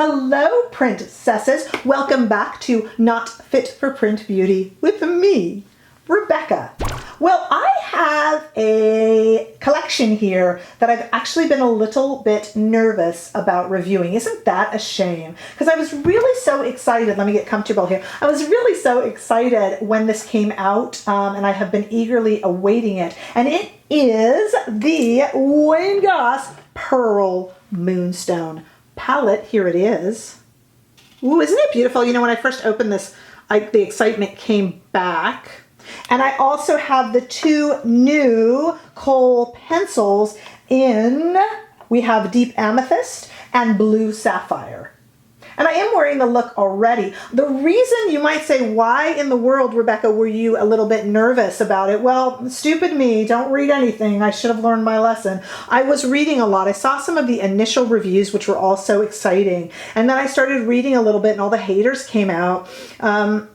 Hello, princesses. Welcome back to Not Fit for Print Beauty with me, Rebecca. Well, I have a collection here that I've actually been a little bit nervous about reviewing. Isn't that a shame? Because I was really so excited. Let me get comfortable here. I was really so excited when this came out, and I have been eagerly awaiting it. And it is the Goss Pearl Moonstone palette. Here it is. Ooh, isn't it beautiful? You know, when I first opened this, the excitement came back. And I also have the two new Kohl pencils we have Deep Amethyst and Blue Sapphire. And I am wearing the look already. The reason you might say, why in the world, Rebecca, were you a little bit nervous about it? Well, stupid me, don't read anything. I should have learned my lesson. I was reading a lot. I saw some of the initial reviews, which were all so exciting. And then I started reading a little bit and all the haters came out. Some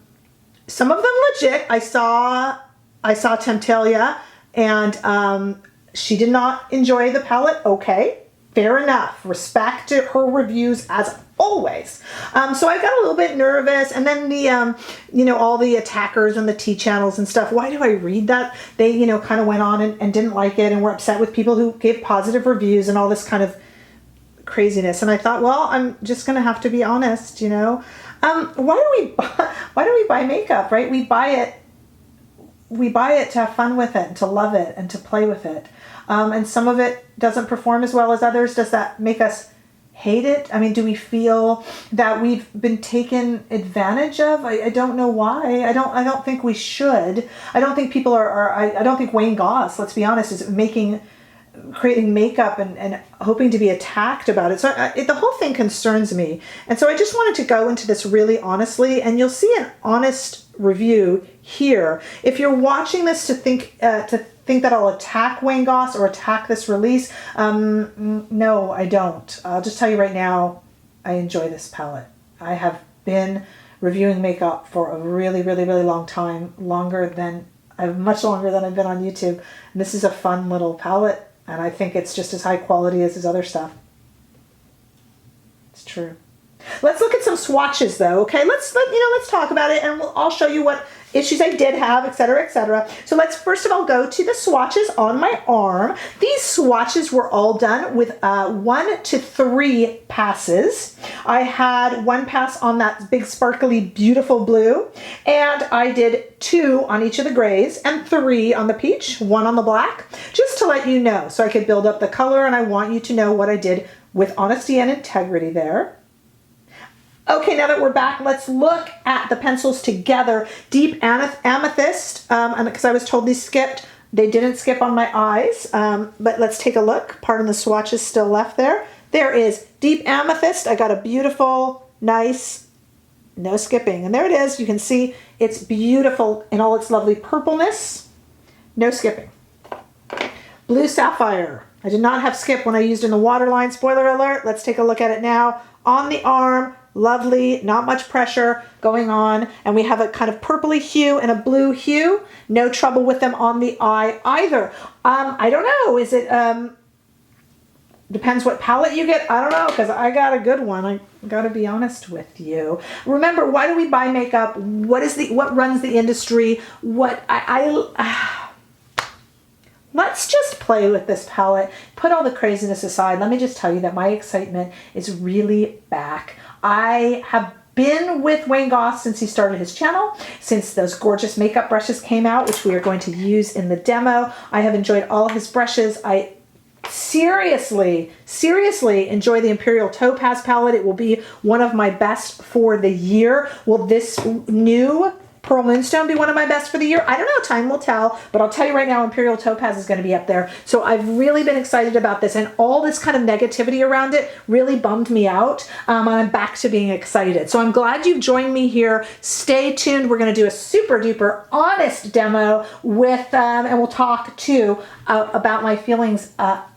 of them legit. I saw Temptalia, and she did not enjoy the palette. Okay, fair enough. Respect to her reviews as always. So I got a little bit nervous, and then the all the attackers and the T channels and stuff. Why do I read that? They kind of went on and didn't like it and were upset with people who gave positive reviews and all this kind of craziness. And I thought, well, I'm just gonna have to be honest. Why do we buy makeup, right? We buy it to have fun with it, and to love it, and to play with it. And some of it doesn't perform as well as others. Does that make us hate it? I mean, do we feel that we've been taken advantage of? I don't know why. I don't think we should. I don't think people I don't think Wayne Goss, let's be honest, is creating makeup and hoping to be attacked about it. So the whole thing concerns me. And so I just wanted to go into this really honestly, and you'll see an honest review here. If you're watching this to think that I'll attack Wayne Goss or attack this release, no, I don't. I'll just tell you right now, I enjoy this palette. I have been reviewing makeup for a really, really, really long time, much longer than I've been on YouTube. And this is a fun little palette. And I think it's just as high quality as his other stuff. It's true. Let's look at some swatches though, okay? Let's talk about it, and I'll show you what issues I did have, etc., etc. So let's first of all go to the swatches on my arm. These swatches were all done with 1 to 3 passes. I had 1 pass on that big sparkly beautiful blue, and I did 2 on each of the grays and 3 on the peach, 1 on the black, just to let you know, so I could build up the color, and I want you to know what I did with honesty and integrity there. Okay, now that we're back, let's look at the pencils together. Deep Amethyst, because I was told these skipped. They didn't skip on my eyes, but let's take a look. Pardon the swatches still left there. There is Deep Amethyst. I got a beautiful, nice, no skipping. And there it is. You can see it's beautiful in all its lovely purpleness. No skipping. Blue Sapphire. I did not have skip when I used in the waterline. Spoiler alert. Let's take a look at it now. On the arm. Lovely, not much pressure going on. And we have a kind of purpley hue and a blue hue. No trouble with them on the eye either. I don't know, is it, depends what palette you get. I don't know, because I got a good one. I gotta be honest with you. Remember, why do we buy makeup? What runs the industry? Let's just play with this palette. Put all the craziness aside. Let me just tell you that my excitement is really back. I have been with Wayne Goss since he started his channel, since those gorgeous makeup brushes came out, which we are going to use in the demo. I have enjoyed all his brushes. I seriously enjoy the Imperial Topaz palette. It will be one of my best for the year. Will this new Pearl Moonstone be one of my best for the year? I don't know, time will tell, but I'll tell you right now, Imperial Topaz is going to be up there. So I've really been excited about this, and all this kind of negativity around it really bummed me out. I'm back to being excited. So I'm glad you've joined me here. Stay tuned. We're going to do a super duper honest demo with, and we'll talk too about my feelings,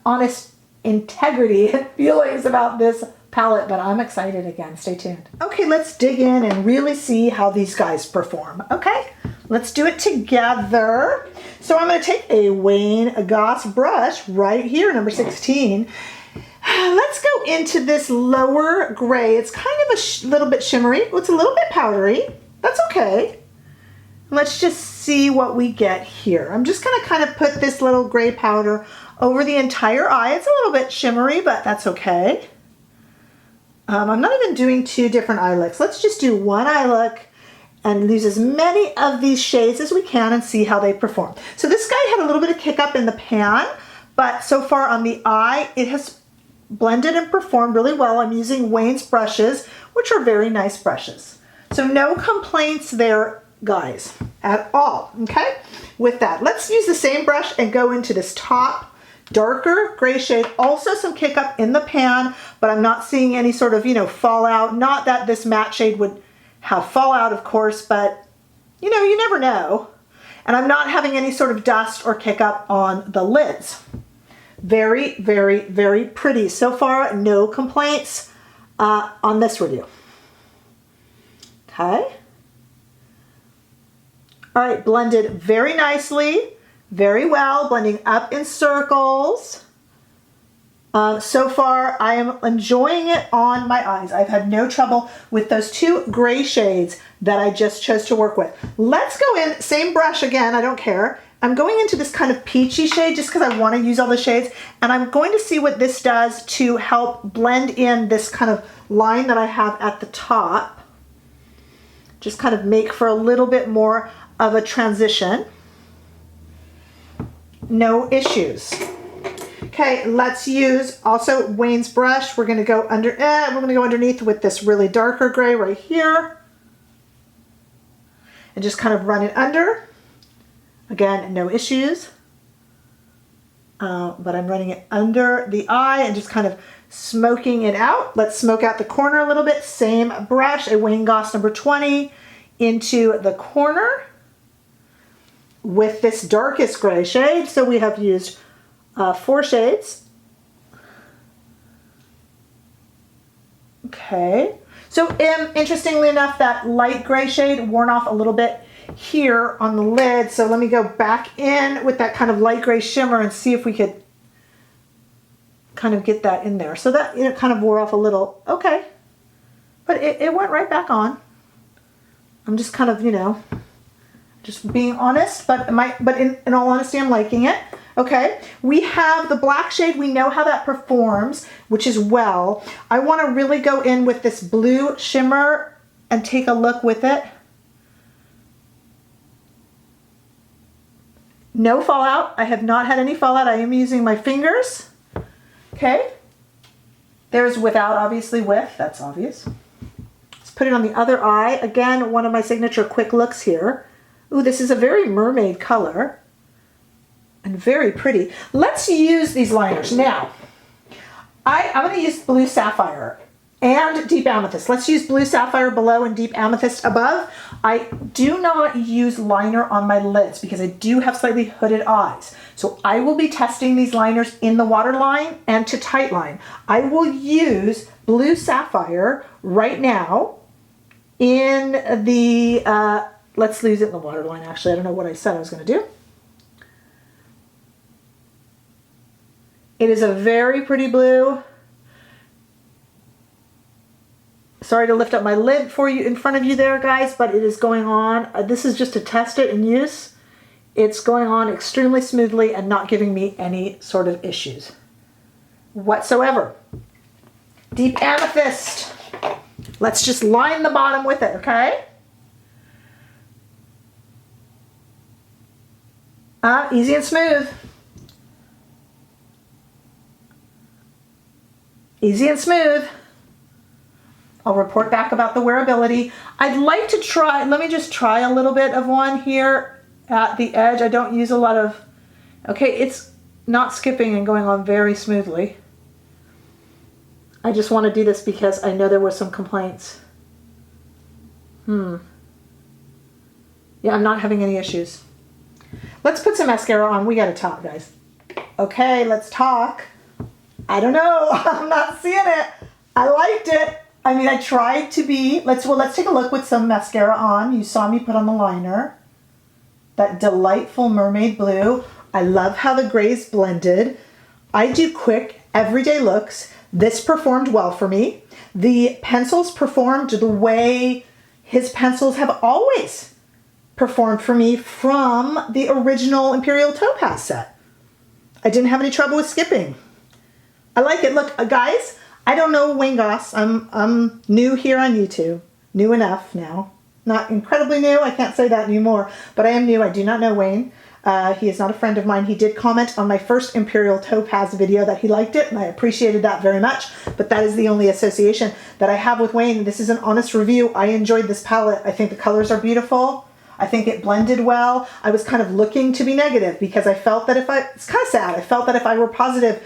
honest integrity and feelings about this palette, but I'm excited again. Stay tuned. Okay, let's dig in and really see how these guys perform. Okay, let's do it together. So I'm going to take a Wayne Goss brush right here, number 16. Let's go into this lower gray. It's kind of a little bit shimmery. It's a little bit powdery. That's okay. Let's just see what we get here. I'm just gonna kind of put this little gray powder over the entire eye. It's a little bit shimmery, but that's okay. I'm not even doing two different eye looks. Let's just do one eye look and use as many of these shades as we can and see how they perform. So this guy had a little bit of kick up in the pan, but so far on the eye, it has blended and performed really well. I'm using Wayne's brushes, which are very nice brushes. So no complaints there, guys, at all, okay? With that, let's use the same brush and go into this top darker gray shade. Also some kick up in the pan, but I'm not seeing any sort of, fallout. Not that this matte shade would have fallout, of course, but you never know. And I'm not having any sort of dust or kick up on the lids. Very, very, very pretty. So far, no complaints on this review. Okay. All right, blended very nicely, very well, blending up in circles. So far, I am enjoying it on my eyes. I've had no trouble with those two gray shades that I just chose to work with. Let's go in, same brush again, I don't care. I'm going into this kind of peachy shade just because I want to use all the shades, and I'm going to see what this does to help blend in this kind of line that I have at the top. Just kind of make for a little bit more of a transition. No issues. Okay, let's use also Wayne's brush. We're going to go underneath with this really darker gray right here, and just kind of run it under. Again, no issues. But I'm running it under the eye and just kind of smoking it out. Let's smoke out the corner a little bit. Same brush, a Wayne Goss number 20 into the corner with this darkest gray shade. So we have used 4 shades. Okay. So interestingly enough, that light gray shade worn off a little bit here on the lid. So let me go back in with that kind of light gray shimmer and see if we could kind of get that in there. So that, kind of wore off a little. Okay. But it went right back on. I'm just kind of, just being honest, but in all honesty, I'm liking it. Okay, we have the black shade. We know how that performs, which is well. I want to really go in with this blue shimmer and take a look with it. No fallout. I have not had any fallout. I am using my fingers. Okay, there's without, obviously with. That's obvious. Let's put it on the other eye. Again, one of my signature quick looks here. Ooh, this is a very mermaid color. And very pretty. Let's use these liners. Now, I'm going to use Blue Sapphire and Deep Amethyst. Let's use Blue Sapphire below and Deep Amethyst above. I do not use liner on my lids because I do have slightly hooded eyes. So I will be testing these liners in the waterline and to tightline. I will use Blue Sapphire right now in the, let's use it in the waterline actually. I don't know what I said I was going to do. It is a very pretty blue. Sorry to lift up my lid for you in front of you there, guys, but it is going on. This is just to test it in use. It's going on extremely smoothly and not giving me any sort of issues whatsoever. Deep Amethyst. Let's just line the bottom with it, okay? Easy and smooth. Easy and smooth. I'll report back about the wearability. I'd like to try, let me just try a little bit of one here at the edge. I don't use a lot of, okay, it's not skipping and going on very smoothly. I just want to do this because I know there were some complaints. Yeah, I'm not having any issues. Let's put some mascara on. We got to talk, guys. Okay, let's talk. I don't know. I'm not seeing it. I liked it. I mean, I tried to be, let's take a look with some mascara on. You saw me put on the liner. That delightful mermaid blue. I love how the grays blended. I do quick, everyday looks. This performed well for me. The pencils performed the way his pencils have always performed for me from the original Imperial Topaz set. I didn't have any trouble with skipping. I like it. Look, guys, I don't know Wayne Goss. I'm new here on YouTube. New enough now. Not incredibly new. I can't say that anymore, but I am new. I do not know Wayne. He is not a friend of mine. He did comment on my first Imperial Topaz video that he liked it, and I appreciated that very much, but that is the only association that I have with Wayne. This is an honest review. I enjoyed this palette. I think the colors are beautiful. I think it blended well. I was kind of looking to be negative because I felt that it's kind of sad. I felt that if I were positive,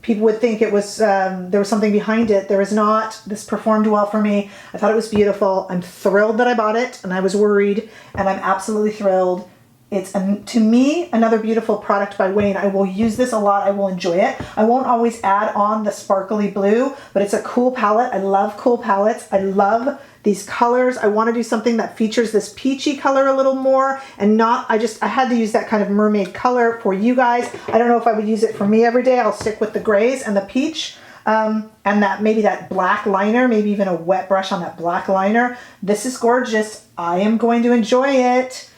people would think it was, there was something behind it. There is not. This performed well for me. I thought it was beautiful. I'm thrilled that I bought it, and I was worried, and I'm absolutely thrilled. It's, to me, another beautiful product by Wayne. I will use this a lot. I will enjoy it. I won't always add on the sparkly blue, but it's a cool palette. I love cool palettes. I love these colors. I want to do something that features this peachy color a little more and not, I had to use that kind of mermaid color for you guys. I don't know if I would use it for me every day. I'll stick with the grays and the peach. And that maybe that black liner, maybe even a wet brush on that black liner. This is gorgeous. I am going to enjoy it.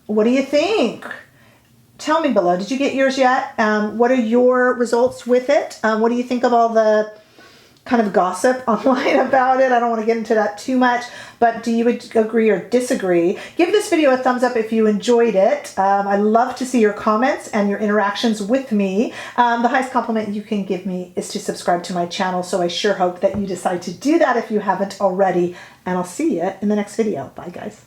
What do you think? Tell me below. Did you get yours yet? What are your results with it? What do you think of all the kind of gossip online about it? I don't want to get into that too much, but do you agree or disagree? Give this video a thumbs up if you enjoyed it. I love to see your comments and your interactions with me. The highest compliment you can give me is to subscribe to my channel, so I sure hope that you decide to do that if you haven't already, and I'll see you in the next video. Bye, guys.